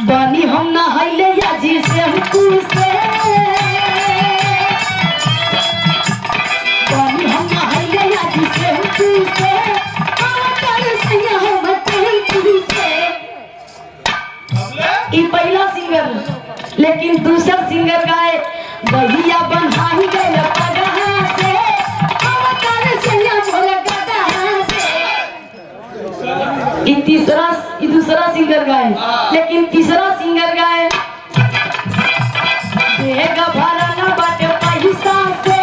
बानी हम ना हाइले या जी से हमकू से बानी हम ना हाइले या जी से हमकू से आकर से हम तेरी से। ई पहला सिंगर, लेकिन दूसरा सिंगर गाए बहिया बन्हाई गए पगहा से आकर से बोले गदा से। ई दूसरा सिंगर गाए, लेकिन तीसरा सिंगर गाए देगा भरना बाटे पैसा से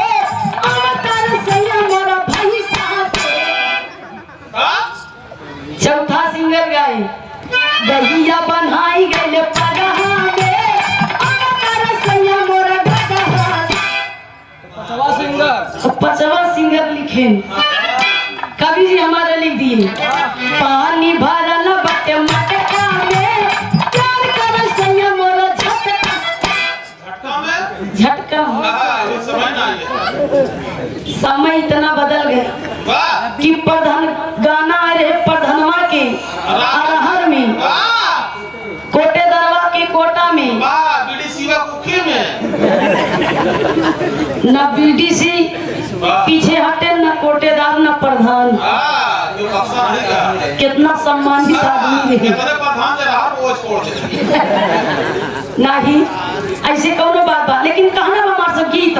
आकर से मोरा पैसा से। चौथा सिंगर गाए दहिया बनाई गए पगहा में आकर से मोरा गदा। पांचवा सिंगर लिखे कवि जी हमारे लिख दिए पानी भरल बाटे मटका में प्यार कर सैया मोरा झटका समय इतना बदल गया कि प्रधान गाना रहे प्रधानवा के अरहर में कोटे दरवा के कोटा में ना बीडीसी पीछे हटे ना कोटेदार ना प्रधान। कितना सम्मानित आदमी है नहीं ऐसे कौनो बात बा, लेकिन कहना हमार सब गीत